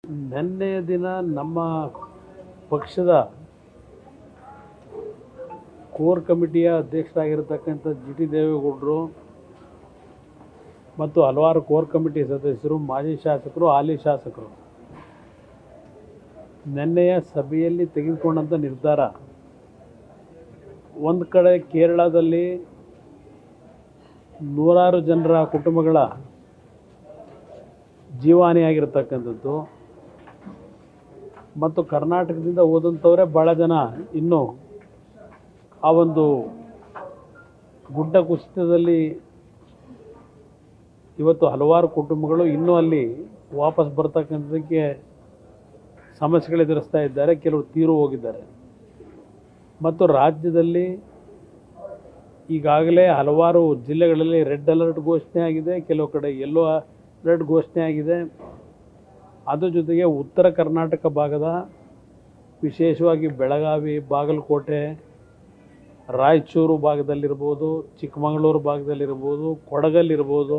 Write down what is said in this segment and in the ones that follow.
ನಿನ್ನೆಯ ದಿನ ನಮ್ಮ ಪಕ್ಷದ ಕೋರ್ ಕಮಿಟಿಯ ಅಧ್ಯಕ್ಷರಾಗಿರ್ತಕ್ಕಂಥ ಜಿ ಟಿ ದೇವೇಗೌಡರು ಮತ್ತು ಹಲವಾರು ಕೋರ್ ಕಮಿಟಿ ಸದಸ್ಯರು, ಮಾಜಿ ಶಾಸಕರು, ಹಾಲಿ ಶಾಸಕರು ನಿನ್ನೆಯ ಸಭೆಯಲ್ಲಿ ತೆಗೆದುಕೊಂಡಂಥ ನಿರ್ಧಾರ, ಒಂದು ಕಡೆ ಕೇರಳದಲ್ಲಿ ನೂರಾರು ಜನರ ಕುಟುಂಬಗಳ ಜೀವಹಾನಿಯಾಗಿರ್ತಕ್ಕಂಥದ್ದು ಮತ್ತು ಕರ್ನಾಟಕದಿಂದ ಹೋದಂಥವರೇ ಭಾಳ ಜನ ಇನ್ನೂ ಆ ಒಂದು ಗುಡ್ಡ ಕುಸಿತದಲ್ಲಿ ಇವತ್ತು ಹಲವಾರು ಕುಟುಂಬಗಳು ಇನ್ನೂ ಅಲ್ಲಿ ವಾಪಸ್ ಬರ್ತಕ್ಕಂಥದ್ದಕ್ಕೆ ಸಮಸ್ಯೆಗಳು ಎದುರಿಸ್ತಾ ಇದ್ದಾರೆ. ಕೆಲವರು ತೀರು ಹೋಗಿದ್ದಾರೆ ಮತ್ತು ರಾಜ್ಯದಲ್ಲಿ ಈಗಾಗಲೇ ಹಲವಾರು ಜಿಲ್ಲೆಗಳಲ್ಲಿ ರೆಡ್ ಅಲರ್ಟ್ ಘೋಷಣೆ ಆಗಿದೆ, ಕೆಲವು ಕಡೆ ಯೆಲ್ಲೋ ಅಲರ್ಟ್ ಘೋಷಣೆ ಆಗಿದೆ. ಅದ್ರ ಜೊತೆಗೆ ಉತ್ತರ ಕರ್ನಾಟಕ ಭಾಗದ ವಿಶೇಷವಾಗಿ ಬೆಳಗಾವಿ, ಬಾಗಲಕೋಟೆ, ರಾಯಚೂರು ಭಾಗದಲ್ಲಿರ್ಬೋದು, ಚಿಕ್ಕಮಗಳೂರು ಭಾಗದಲ್ಲಿರ್ಬೋದು, ಕೊಡಗಲ್ಲಿರ್ಬೋದು,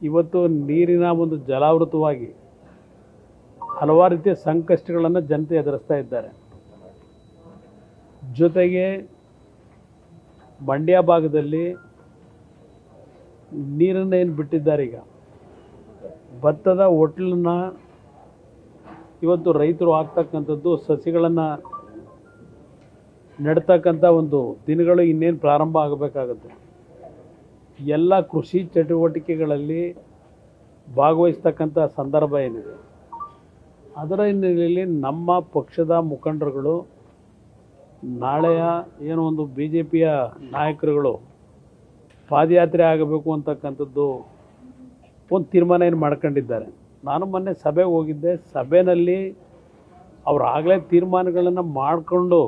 ಇವತ್ತು ನೀರಿನ ಒಂದು ಜಲಾವೃತವಾಗಿ ಹಲವಾರು ರೀತಿಯ ಸಂಕಷ್ಟಗಳನ್ನು ಜನತೆ ಎದುರಿಸ್ತಾ ಇದ್ದಾರೆ. ಜೊತೆಗೆ ಮಂಡ್ಯ ಭಾಗದಲ್ಲಿ ನೀರನ್ನು ಏನು ಬಿಟ್ಟಿದ್ದಾರೆ, ಈಗ ಭತ್ತದ ಹೊಟ್ಲನ್ನ ಇವತ್ತು ರೈತರು ಹಾಕ್ತಕ್ಕಂಥದ್ದು, ಸಸಿಗಳನ್ನು ನೆಡ್ತಕ್ಕಂಥ ಒಂದು ದಿನಗಳು ಇನ್ನೇನು ಪ್ರಾರಂಭ ಆಗಬೇಕಾಗುತ್ತೆ. ಎಲ್ಲ ಕೃಷಿ ಚಟುವಟಿಕೆಗಳಲ್ಲಿ ಭಾಗವಹಿಸ್ತಕ್ಕಂಥ ಸಂದರ್ಭ ಏನಿದೆ, ಅದರ ಹಿನ್ನೆಲೆಯಲ್ಲಿ ನಮ್ಮ ಪಕ್ಷದ ಮುಖಂಡರುಗಳು ನಾಳೆಯ ಏನೋ ಒಂದು ಬಿ ಜೆ ಪಿಯ ನಾಯಕರುಗಳು ಪಾದಯಾತ್ರೆ ಆಗಬೇಕು ಅಂತಕ್ಕಂಥದ್ದು ಒಂದು ತೀರ್ಮಾನ ಏನು ಮಾಡ್ಕೊಂಡಿದ್ದಾರೆ. ನಾನು ಮೊನ್ನೆ ಸಭೆಗೆ ಹೋಗಿದ್ದೆ. ಸಭೆಯಲ್ಲಿ ಅವರು ಆಗಲೇ ತೀರ್ಮಾನಗಳನ್ನು ಮಾಡಿಕೊಂಡು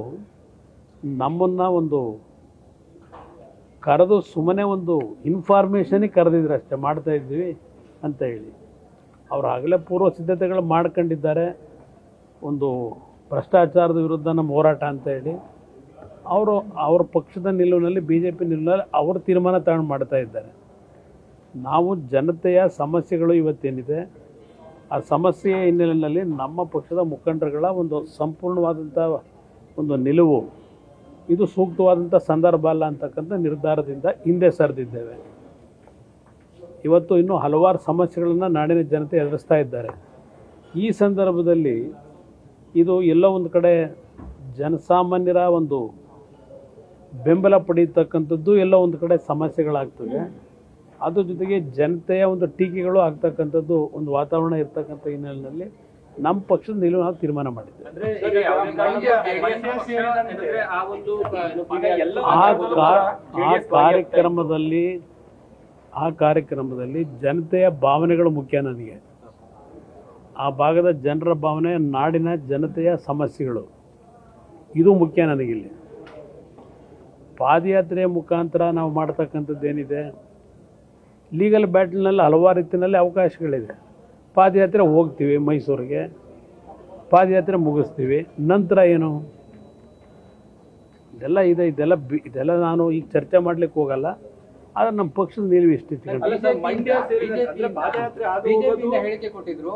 ನಮ್ಮನ್ನು ಒಂದು ಕರೆದು ಸುಮ್ಮನೆ ಒಂದು ಇನ್ಫಾರ್ಮೇಷನಿಗೆ ಕರೆದಿದ್ರು ಅಷ್ಟೇ, ಮಾಡ್ತಾಯಿದ್ವಿ ಅಂತ ಹೇಳಿ. ಅವರು ಆಗಲೇ ಪೂರ್ವ ಸಿದ್ಧತೆಗಳು ಮಾಡ್ಕೊಂಡಿದ್ದಾರೆ. ಒಂದು ಭ್ರಷ್ಟಾಚಾರದ ವಿರುದ್ಧ ನಮ್ಮ ಹೋರಾಟ ಅಂತ ಹೇಳಿ ಅವ್ರ ಪಕ್ಷದ ನಿಲುವಿನಲ್ಲಿ, ಬಿ ಜೆ ಪಿ ನಿಲುವಿನಲ್ಲಿ ಅವರು ತೀರ್ಮಾನ ತಗೊಂಡು ಮಾಡ್ತಾ ಇದ್ದಾರೆ. ನಾವು ಜನತೆಯ ಸಮಸ್ಯೆಗಳು ಇವತ್ತೇನಿದೆ, ಆ ಸಮಸ್ಯೆಯ ಹಿನ್ನೆಲೆಯಲ್ಲಿ ನಮ್ಮ ಪಕ್ಷದ ಮುಖಂಡರುಗಳ ಒಂದು ಸಂಪೂರ್ಣವಾದಂಥ ಒಂದು ನಿಲುವು, ಇದು ಸೂಕ್ತವಾದಂಥ ಸಂದರ್ಭ ಅಲ್ಲ ಅಂತಕ್ಕಂಥ ನಿರ್ಧಾರದಿಂದ ಹಿಂದೆ ಸರಿದಿದ್ದೇವೆ. ಇವತ್ತು ಇನ್ನೂ ಹಲವಾರು ಸಮಸ್ಯೆಗಳನ್ನು ನಾಡಿನ ಜನತೆ ಎದುರಿಸ್ತಾ ಇದ್ದಾರೆ. ಈ ಸಂದರ್ಭದಲ್ಲಿ ಇದು ಎಲ್ಲೋ ಒಂದು ಕಡೆ ಜನಸಾಮಾನ್ಯರ ಒಂದು ಬೆಂಬಲ ಪಡೆಯತಕ್ಕಂಥದ್ದು ಎಲ್ಲೋ ಒಂದು ಕಡೆ ಸಮಸ್ಯೆಗಳಾಗ್ತವೆ. ಅದ್ರ ಜೊತೆಗೆ ಜನತೆಯ ಒಂದು ಟೀಕೆಗಳು ಆಗ್ತಕ್ಕಂಥದ್ದು ಒಂದು ವಾತಾವರಣ ಇರ್ತಕ್ಕಂಥ ಹಿನ್ನೆಲೆಯಲ್ಲಿ ನಮ್ಮ ಪಕ್ಷದ ನಿಲುವು ನಾವು ತೀರ್ಮಾನ ಮಾಡಿದ್ದೇವೆ. ಆ ಕಾರ್ಯಕ್ರಮದಲ್ಲಿ ಜನತೆಯ ಭಾವನೆಗಳು ಮುಖ್ಯ. ನನಗೆ ಆ ಭಾಗದ ಜನರ ಭಾವನೆ, ನಾಡಿನ ಜನತೆಯ ಸಮಸ್ಯೆಗಳು, ಇದು ಮುಖ್ಯ ನನಗಿಲ್ಲಿ. ಪಾದಯಾತ್ರೆಯ ಮುಖಾಂತರ ನಾವು ಮಾಡ್ತಕ್ಕಂಥದ್ದು ಏನಿದೆ, ಲೀಗಲ್ ಬ್ಯಾಟಲ್ನಲ್ಲಿ ಹಲವಾರು ರೀತಿಯಲ್ಲಿ ಅವಕಾಶಗಳಿದೆ. ಪಾದಯಾತ್ರೆ ಹೋಗ್ತೀವಿ ಮೈಸೂರಿಗೆ, ಪಾದಯಾತ್ರೆ ಮುಗಿಸ್ತೀವಿ, ನಂತರ ಏನು ಇದೆಲ್ಲ ಇದೆ. ಇದೆಲ್ಲ ನಾನು ಈಗ ಚರ್ಚೆ ಮಾಡಲಿಕ್ಕೆ ಹೋಗಲ್ಲ. ಆದರೆ ನಮ್ಮ ಪಕ್ಷದ ನಿಲುವು ಇಷ್ಟಿತ್ತು. ಹೇಳಿಕೆ ಕೊಟ್ಟಿದ್ರು,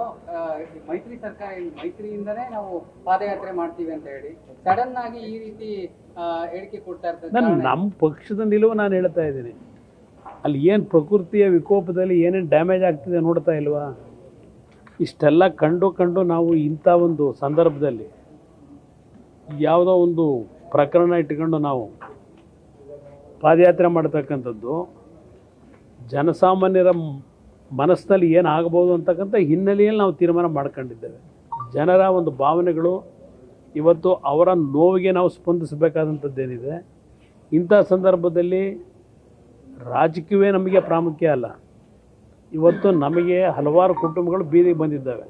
ಮೈತ್ರಿ ಸರ್ಕಾರ ಮೈತ್ರಿಯಿಂದನೇ ನಾವು ಪಾದಯಾತ್ರೆ ಮಾಡ್ತೀವಿ ಅಂತ ಹೇಳಿ ಸಡನ್ ಆಗಿ ಈ ರೀತಿ ಹೇಳಿಕೆ ಕೊಡ್ತಾ ಇರ್ತಾರೆ. ನಮ್ಮ ಪಕ್ಷದ ನಿಲುವು ನಾನು ಹೇಳ್ತಾ ಇದ್ದೀನಿ. ಅಲ್ಲಿ ಏನು ಪ್ರಕೃತಿಯ ವಿಕೋಪದಲ್ಲಿ ಏನೇನು ಡ್ಯಾಮೇಜ್ ಆಗ್ತಿದೆ ನೋಡ್ತಾ ಇಲ್ವಾ? ಇಷ್ಟೆಲ್ಲ ಕಂಡು ನಾವು ಇಂಥ ಒಂದು ಸಂದರ್ಭದಲ್ಲಿ ಯಾವುದೋ ಒಂದು ಪ್ರಕರಣ ಇಟ್ಕೊಂಡು ನಾವು ಪಾದಯಾತ್ರೆ ಮಾಡ್ತಕ್ಕಂಥದ್ದು ಜನಸಾಮಾನ್ಯರ ಮನಸ್ಸಿನಲ್ಲಿ ಏನಾಗಬಹುದು ಅಂತಕ್ಕಂಥ ಹಿನ್ನೆಲೆಯಲ್ಲಿ ನಾವು ತೀರ್ಮಾನ ಮಾಡ್ಕೊಂಡಿದ್ದೇವೆ. ಜನರ ಒಂದು ಭಾವನೆಗಳು, ಇವತ್ತು ಅವರ ನೋವಿಗೆ ನಾವು ಸ್ಪಂದಿಸಬೇಕಾದಂಥದ್ದೇನಿದೆ. ಇಂಥ ಸಂದರ್ಭದಲ್ಲಿ ರಾಜಕೀಯವೇ ನಮಗೆ ಪ್ರಾಮುಖ್ಯ ಅಲ್ಲ. ಇವತ್ತು ನಮಗೆ ಹಲವಾರು ಕುಟುಂಬಗಳು ಬೀದಿಗೆ ಬಂದಿದ್ದಾವೆ.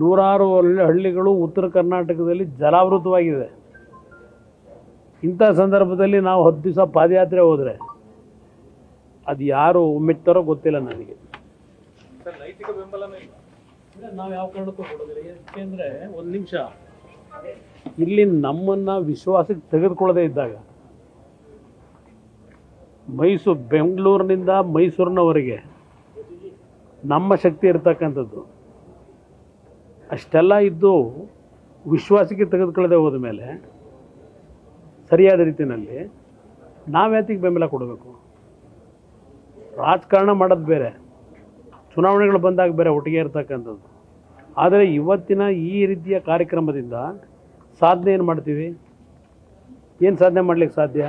ನೂರಾರು ಹಳ್ಳಿಗಳು ಉತ್ತರ ಕರ್ನಾಟಕದಲ್ಲಿ ಜಲಾವೃತವಾಗಿದೆ. ಇಂಥ ಸಂದರ್ಭದಲ್ಲಿ ನಾವು 10 ದಿವಸ ಪಾದಯಾತ್ರೆ ಹೋದರೆ ಅದು ಯಾರು ಮೆಚ್ತಾರೋ ಗೊತ್ತಿಲ್ಲ ನನಗೆ. ನೈತಿಕ ಬೆಂಬಲನೇ ಇಲ್ಲ. ನಾವು ಯಾವ ಕಾರಣಕ್ಕೂ ಕೊಡೋದಿಲ್ಲ. ಯಾಕೆಂದರೆ ಒಂದು ನಿಮಿಷ, ಇಲ್ಲಿ ನಮ್ಮನ್ನು ವಿಶ್ವಾಸಕ್ಕೆ ತೆಗೆದುಕೊಳ್ಳದೇ ಇದ್ದಾಗ ಬೆಂಗಳೂರಿನಿಂದ ಮೈಸೂರಿನವರೆಗೆ ನಮ್ಮ ಶಕ್ತಿ ಇರ್ತಕ್ಕಂಥದ್ದು. ಅಷ್ಟೆಲ್ಲ ಇದ್ದು ವಿಶ್ವಾಸಕ್ಕೆ ತೆಗೆದುಕೊಳ್ಳದೆ ಹೋದ ಮೇಲೆ ಸರಿಯಾದ ರೀತಿಯಲ್ಲಿ ನಾವ್ಯಾತಿಗೆ ಬೆಂಬಲ ಕೊಡಬೇಕು? ರಾಜಕಾರಣ ಮಾಡೋದು ಬೇರೆ, ಚುನಾವಣೆಗಳು ಬಂದಾಗ ಬೇರೆ ಒಟ್ಟಿಗೆ ಇರ್ತಕ್ಕಂಥದ್ದು. ಆದರೆ ಇವತ್ತಿನ ಈ ರೀತಿಯ ಕಾರ್ಯಕ್ರಮದಿಂದ ಸಾಧನೆ ಏನು ಮಾಡ್ತೀವಿ? ಏನು ಸಾಧನೆ ಮಾಡಲಿಕ್ಕೆ ಸಾಧ್ಯ?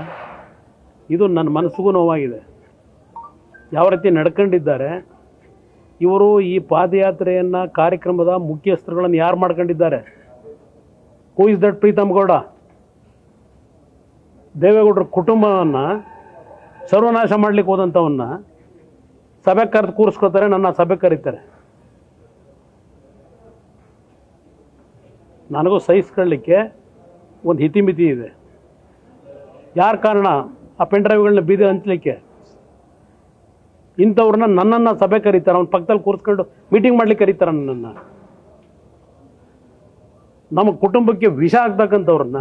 ಇದು ನನ್ನ ಮನಸ್ಸಿಗೂ ನೋವಾಗಿದೆ. ಯಾವ ರೀತಿ ನಡ್ಕೊಂಡಿದ್ದಾರೆ ಇವರು. ಈ ಪಾದಯಾತ್ರೆಯನ್ನು ಕಾರ್ಯಕ್ರಮದ ಮುಖ್ಯಸ್ಥರುಗಳನ್ನು ಯಾರು ಮಾಡ್ಕೊಂಡಿದ್ದಾರೆ? Who is that Preetham Gowda? ದೇವೇಗೌಡರ ಕುಟುಂಬವನ್ನು ಸರ್ವನಾಶ ಮಾಡಲಿಕ್ಕೆ ಹೋದಂಥವನ್ನ ಸಭೆ ಕರೆದು ಕೂರಿಸ್ಕೋತಾರೆ, ನನ್ನ ಸಭೆ ಕರೀತಾರೆ. ನನಗೂ ಸಹಿಸ್ಕೊಳ್ಳಿಕ್ಕೆ ಒಂದು ಹಿತಿಮಿತಿ ಇದೆ. ಯಾರ ಕಾರಣ ಆ ಪೆನ್ ಡ್ರೈವ್ಗಳನ್ನ ಬೀದಿ ಹಂಚಲಿಕ್ಕೆ? ಇಂಥವ್ರನ್ನ ನನ್ನನ್ನು ಸಭೆ ಕರೀತಾರೆ, ಅವ್ನ ಪಕ್ಕದಲ್ಲಿ ಕೂರಿಸ್ಕೊಂಡು ಮೀಟಿಂಗ್ ಮಾಡ್ಲಿಕ್ಕೆ ಕರೀತಾರೆ ನನ್ನನ್ನು. ನಮ್ಮ ಕುಟುಂಬಕ್ಕೆ ವಿಷ ಆಗ್ತಕ್ಕಂಥವ್ರನ್ನ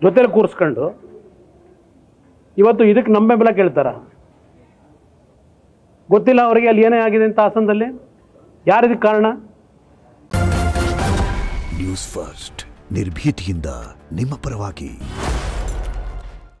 ಜೊತೆಲಿ ಕೂರಿಸ್ಕೊಂಡು ಇವತ್ತು ಇದಕ್ಕೆ ನಮ್ಮ ಬೆಂಬಲ ಕೇಳ್ತಾರ? ಗೊತ್ತಿಲ್ಲ ಅವರಿಗೆ ಅಲ್ಲಿ ಏನೇ ಆಗಿದೆ ಅಂತ ಹಾಸನದಲ್ಲಿ. ಯಾರಿದಕ್ಕೆ ಕಾರಣ? ನ್ಯೂಸ್ ಫಸ್ಟ್ ನಿರ್ಭೀತಿಯಿಂದ ನಿಮ್ಮ ಪರವಾಗಿ.